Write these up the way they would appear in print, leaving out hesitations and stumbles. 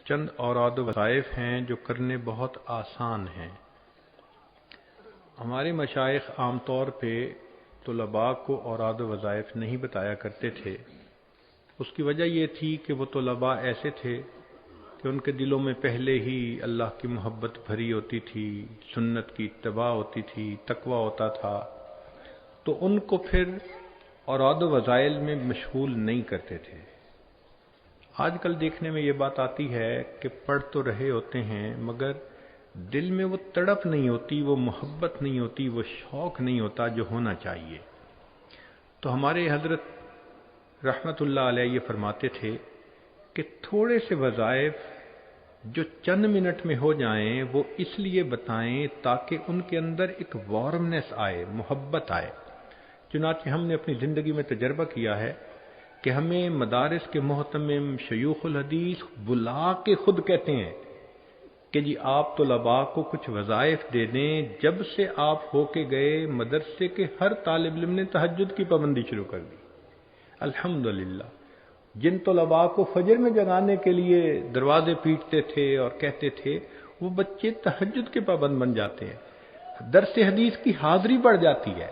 چند اوراد و وظائف ہیں جو کرنے بہت آسان ہیں۔ ہمارے مشائخ عام طور پہ طلباء کو اوراد و وظائف نہیں بتایا کرتے تھے۔ اس کی وجہ یہ تھی کہ وہ طلباء ایسے تھے کہ ان کے دلوں میں پہلے ہی اللہ کی محبت بھری ہوتی تھی، سنت کی اتباع ہوتی تھی، تقویٰ ہوتا تھا، تو ان کو پھر اوراد و وظائف میں مشغول نہیں کرتے تھے۔ آج کل دیکھنے میں یہ بات آتی ہے کہ پڑھ تو رہے ہوتے ہیں مگر دل میں وہ تڑپ نہیں ہوتی، وہ محبت نہیں ہوتی، وہ شوق نہیں ہوتا جو ہونا چاہیے۔ تو ہمارے حضرت رحمت اللہ علیہ یہ فرماتے تھے کہ تھوڑے سے وظائف جو چند منٹ میں ہو جائیں وہ اس لیے بتائیں تاکہ ان کے اندر ایک وارمنس آئے، محبت آئے۔ چنانچہ ہم نے اپنی زندگی میں تجربہ کیا ہے کہ ہمیں مدارس کے محتمم شیوخ الحدیث بلا کے خود کہتے ہیں کہ جی آپ طلباء کو کچھ وظائف دے دیں۔ جب سے آپ ہو کے گئے مدرسے کے ہر طالب علم نے تہجد کی پابندی شروع کر دی۔ الحمدللہ جن طلباء کو فجر میں جگانے کے لیے دروازے پیٹتے تھے اور کہتے تھے وہ بچے تہجد کے پابند بن جاتے ہیں، درس حدیث کی حاضری بڑھ جاتی ہے۔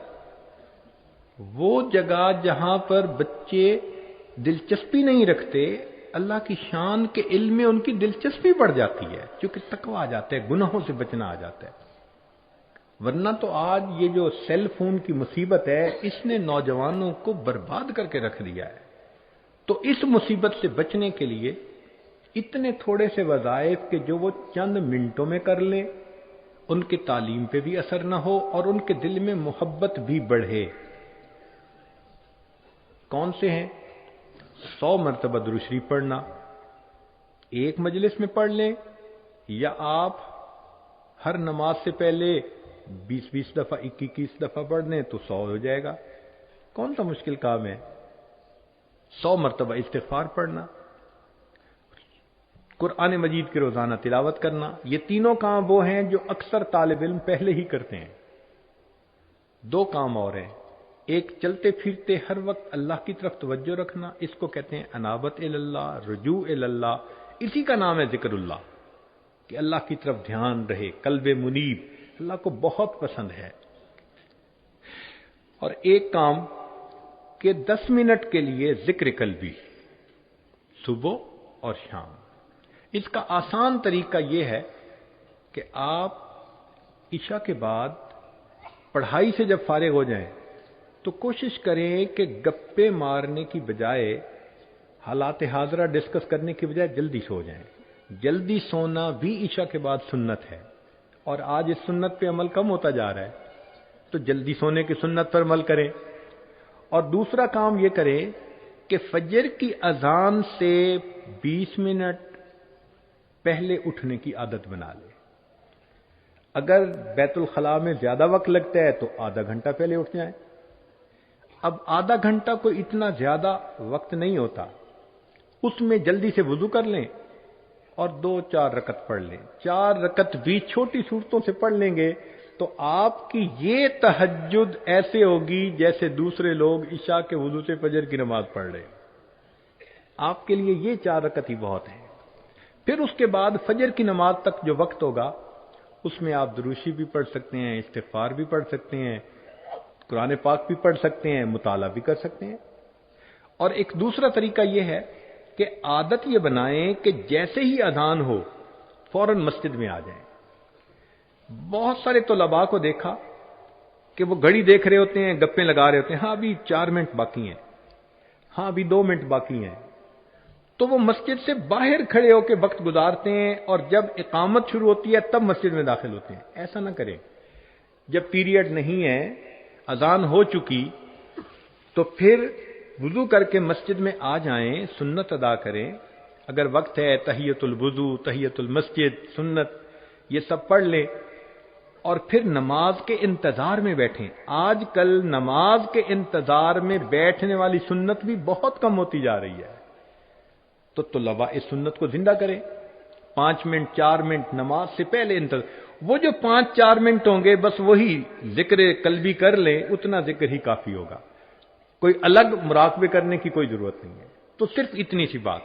وہ جگہ جہاں پر بچے دلچسپی نہیں رکھتے، اللہ کی شان کے علم میں ان کی دلچسپی بڑھ جاتی ہے، کیونکہ تقویٰ آ جاتا ہے، گناہوں سے بچنا آ جاتا ہے۔ ورنہ تو آج یہ جو سیل فون کی مصیبت ہے اس نے نوجوانوں کو برباد کر کے رکھ دیا ہے۔ تو اس مصیبت سے بچنے کے لیے اتنے تھوڑے سے وظائف کہ جو وہ چند منٹوں میں کر لیں، ان کی تعلیم پہ بھی اثر نہ ہو اور ان کے دل میں محبت بھی بڑھے۔ کون سے ہیں؟ 100 مرتبہ درود شریف پڑھنا، ایک مجلس میں پڑھ لیں، یا آپ ہر نماز سے پہلے 20 دفعہ 21 دفعہ پڑھ لیں تو 100 ہو جائے گا۔ کون سا مشکل کام ہے؟ 100 مرتبہ استغفار پڑھنا، قرآن مجید کی روزانہ تلاوت کرنا، یہ تینوں کام وہ ہیں جو اکثر طالب علم پہلے ہی کرتے ہیں۔ 2 کام اور ہیں، ایک چلتے پھرتے ہر وقت اللہ کی طرف توجہ رکھنا، اس کو کہتے ہیں انابت اللہ، رجوع اللہ، اسی کا نام ہے ذکر اللہ، کہ اللہ کی طرف دھیان رہے، قلب منیب، اللہ کو بہت پسند ہے۔ اور ایک کام کہ 10 منٹ کے لیے ذکر قلبی، صبح اور شام۔ اس کا آسان طریقہ یہ ہے کہ آپ عشاء کے بعد پڑھائی سے جب فارغ ہو جائیں تو کوشش کریں کہ گپے مارنے کی بجائے، حالات حاضرہ ڈسکس کرنے کی بجائے جلدی سو جائیں۔ جلدی سونا بھی عشاء کے بعد سنت ہے، اور آج اس سنت پہ عمل کم ہوتا جا رہا ہے، تو جلدی سونے کی سنت پر عمل کریں۔ اور دوسرا کام یہ کریں کہ فجر کی اذان سے 20 منٹ پہلے اٹھنے کی عادت بنا لیں۔ اگر بیت الخلاء میں زیادہ وقت لگتا ہے تو آدھا گھنٹہ پہلے اٹھ جائیں۔ اب آدھا گھنٹہ کوئی اتنا زیادہ وقت نہیں ہوتا، اس میں جلدی سے وضو کر لیں اور 2-4 رکعت پڑھ لیں۔ 4 رکعت بھی چھوٹی صورتوں سے پڑھ لیں گے تو آپ کی یہ تہجد ایسے ہوگی جیسے دوسرے لوگ عشاء کے وضو سے فجر کی نماز پڑھ رہے ہیں۔ آپ کے لیے یہ 4 رکعت ہی بہت ہیں۔ پھر اس کے بعد فجر کی نماز تک جو وقت ہوگا اس میں آپ درود شریف بھی پڑھ سکتے ہیں، استغفار بھی پڑھ سکتے ہیں، قرآن پاک بھی پڑھ سکتے ہیں، مطالعہ بھی کر سکتے ہیں۔ اور ایک دوسرا طریقہ یہ ہے کہ عادت یہ بنائیں کہ جیسے ہی اذان ہو فوراً مسجد میں آ جائیں۔ بہت سارے طلباء کو دیکھا کہ وہ گھڑی دیکھ رہے ہوتے ہیں، گپیں لگا رہے ہوتے ہیں، ہاں ابھی 4 منٹ باقی ہیں، ہاں ابھی 2 منٹ باقی ہیں، تو وہ مسجد سے باہر کھڑے ہو کے وقت گزارتے ہیں، اور جب اقامت شروع ہوتی ہے تب مسجد میں داخل ہوتے ہیں۔ ایسا نہ کریں۔ جب پیریڈ نہیں ہے، اذان ہو چکی، تو پھر وضو کر کے مسجد میں آ جائیں، سنت ادا کریں۔ اگر وقت ہے تحیۃ الوضو، تحیۃ المسجد، سنت، یہ سب پڑھ لیں، اور پھر نماز کے انتظار میں بیٹھیں۔ آج کل نماز کے انتظار میں بیٹھنے والی سنت بھی بہت کم ہوتی جا رہی ہے، تو طلباء اس سنت کو زندہ کریں۔ 5 منٹ 4 منٹ نماز سے پہلے وہ جو 5-4 منٹ ہوں گے بس وہی ذکر قلبی کر لیں، اتنا ذکر ہی کافی ہوگا، کوئی الگ مراقبے کرنے کی کوئی ضرورت نہیں ہے۔ تو صرف اتنی سی بات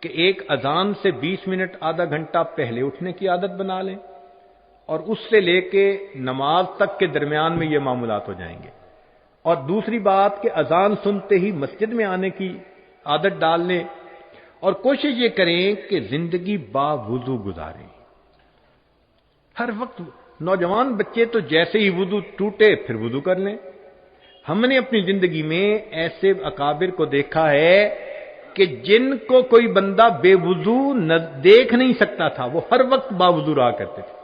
کہ ایک اذان سے 20 منٹ آدھا گھنٹہ پہلے اٹھنے کی عادت بنا لیں، اور اس سے لے کے نماز تک کے درمیان میں یہ معاملات ہو جائیں گے۔ اور دوسری بات کہ اذان سنتے ہی مسجد میں آنے کی عادت ڈال لیں، اور کوشش یہ کریں کہ زندگی باوضو گزاریں۔ ہر وقت نوجوان بچے تو جیسے ہی وضو ٹوٹے پھر وضو کر لیں۔ ہم نے اپنی زندگی میں ایسے اکابر کو دیکھا ہے کہ جن کو کوئی بندہ بے وضو دیکھ نہیں سکتا تھا، وہ ہر وقت باوضو رہا کرتے تھے۔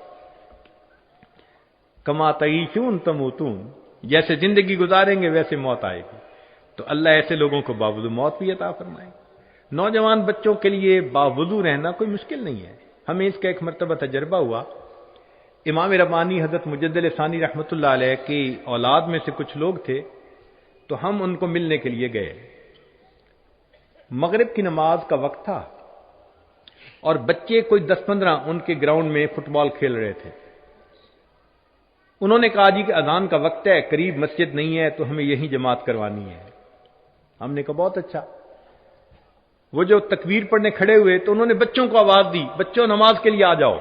کما تعیشون تموتون، جیسے زندگی گزاریں گے ویسے موت آئے گی۔ تو اللہ ایسے لوگوں کو باوضو موت بھی عطا فرمائے۔ نوجوان بچوں کے لیے باوضو رہنا کوئی مشکل نہیں ہے۔ ہمیں اس کا ایک مرتبہ تجربہ ہوا۔ امام ربانی حضرت مجدد ثانی رحمۃ اللہ علیہ کی اولاد میں سے کچھ لوگ تھے، تو ہم ان کو ملنے کے لیے گئے۔ مغرب کی نماز کا وقت تھا اور بچے کوئی 10-15 ان کے گراؤنڈ میں فٹ بال کھیل رہے تھے۔ انہوں نے کہا جی کہ اذان کا وقت ہے، قریب مسجد نہیں ہے، تو ہمیں یہیں جماعت کروانی ہے۔ ہم نے کہا بہت اچھا۔ وہ جو تکبیر پڑھنے کھڑے ہوئے تو انہوں نے بچوں کو آواز دی، بچوں نماز کے لیے آ جاؤ۔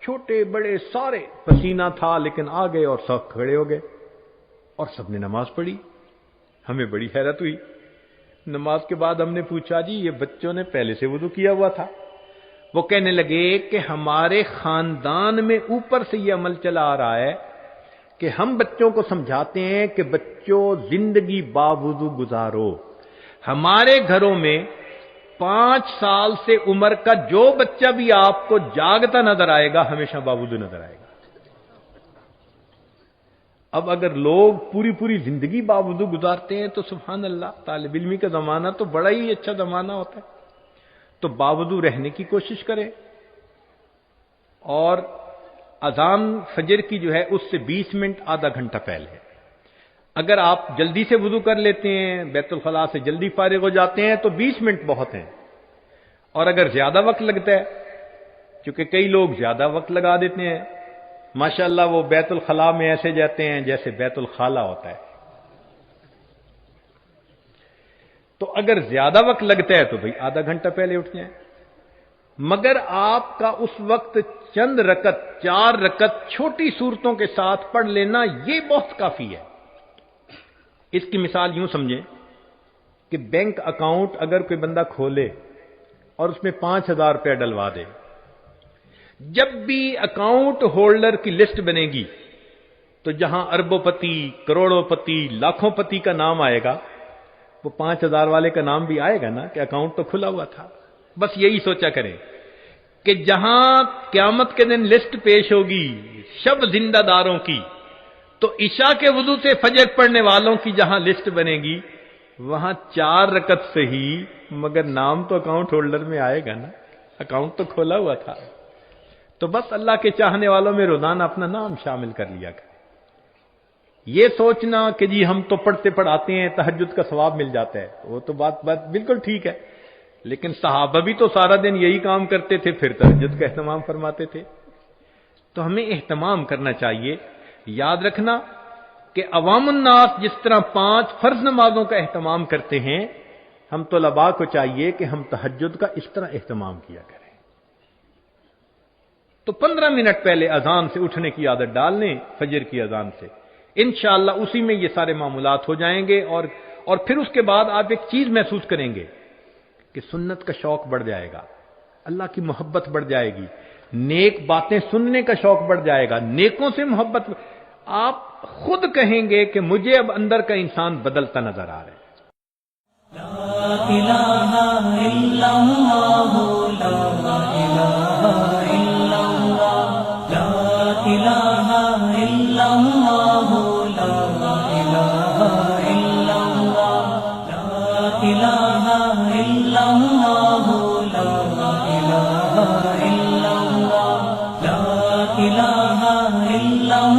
چھوٹے بڑے سارے، پسینہ تھا لیکن آ گئے اور سب کھڑے ہو گئے اور سب نے نماز پڑھی۔ ہمیں بڑی حیرت ہوئی۔ نماز کے بعد ہم نے پوچھا جی یہ بچوں نے پہلے سے وضو کیا ہوا تھا؟ وہ کہنے لگے کہ ہمارے خاندان میں اوپر سے یہ عمل چلا آ رہا ہے کہ ہم بچوں کو سمجھاتے ہیں کہ بچوں زندگی باوضو گزارو۔ ہمارے گھروں میں 5 سال سے عمر کا جو بچہ بھی آپ کو جاگتا نظر آئے گا ہمیشہ باوضو نظر آئے گا۔ اب اگر لوگ پوری زندگی باوضو گزارتے ہیں تو سبحان اللہ، طالب علمی کا زمانہ تو بڑا ہی اچھا زمانہ ہوتا ہے۔ تو باوضو رہنے کی کوشش کریں، اور اذان فجر کی جو ہے اس سے 20 منٹ آدھا گھنٹہ پہلے اگر آپ جلدی سے وضو کر لیتے ہیں، بیت الخلاء سے جلدی فارغ ہو جاتے ہیں تو 20 منٹ بہت ہیں۔ اور اگر زیادہ وقت لگتا ہے، کیونکہ کئی لوگ زیادہ وقت لگا دیتے ہیں، ماشاءاللہ وہ بیت الخلاء میں ایسے جاتے ہیں جیسے بیت الخالہ ہوتا ہے، تو اگر زیادہ وقت لگتا ہے تو بھئی آدھا گھنٹہ پہلے اٹھ جائیں۔ مگر آپ کا اس وقت چند رکعت، 4 رکعت چھوٹی صورتوں کے ساتھ پڑھ لینا یہ بہت کافی ہے۔ اس کی مثال یوں سمجھیں کہ بینک اکاؤنٹ اگر کوئی بندہ کھولے اور اس میں 5000 روپے ڈلوا دے، جب بھی اکاؤنٹ ہولڈر کی لسٹ بنے گی تو جہاں اربوں پتی، کروڑوں پتی، لاکھوں پتی کا نام آئے گا، وہ 5000 والے کا نام بھی آئے گا نا کہ اکاؤنٹ تو کھلا ہوا تھا۔ بس یہی سوچا کریں کہ جہاں قیامت کے دن لسٹ پیش ہوگی شب زندہ داروں کی، تو عشاء کے وضو سے فجر پڑھنے والوں کی جہاں لسٹ بنے گی وہاں 4 رکعت سے ہی، مگر نام تو اکاؤنٹ ہولڈر میں آئے گا نا، اکاؤنٹ تو کھولا ہوا تھا۔ تو بس اللہ کے چاہنے والوں میں روزانہ اپنا نام شامل کر لیا کریں۔ یہ سوچنا کہ جی ہم تو پڑھتے پڑھاتے ہیں تہجد کا ثواب مل جاتا ہے، وہ تو بات بالکل ٹھیک ہے، لیکن صحابہ بھی تو سارا دن یہی کام کرتے تھے، پھر تہجد کا اہتمام فرماتے تھے۔ تو ہمیں اہتمام کرنا چاہیے۔ یاد رکھنا کہ عوام الناس جس طرح 5 فرض نمازوں کا اہتمام کرتے ہیں، ہم طلباء کو چاہیے کہ ہم تہجد کا اس طرح اہتمام کیا کریں۔ تو 15 منٹ پہلے اذان سے اٹھنے کی عادت ڈال لیں، فجر کی اذان سے، انشاءاللہ اسی میں یہ سارے معاملات ہو جائیں گے۔ اور پھر اس کے بعد آپ ایک چیز محسوس کریں گے کہ سنت کا شوق بڑھ جائے گا، اللہ کی محبت بڑھ جائے گی، نیک باتیں سننے کا شوق بڑھ جائے گا، نیکوں سے محبت، آپ خود کہیں گے کہ مجھے اب اندر کا انسان بدلتا نظر آ رہا ہے۔ لا الہ الا اللہ، لا الہ الا اللہ، لا الہ الا اللہ، لا الہ الا اللہ، لا الہ الا اللہ، لا الہ الا اللہ، لا الہ الا اللہ۔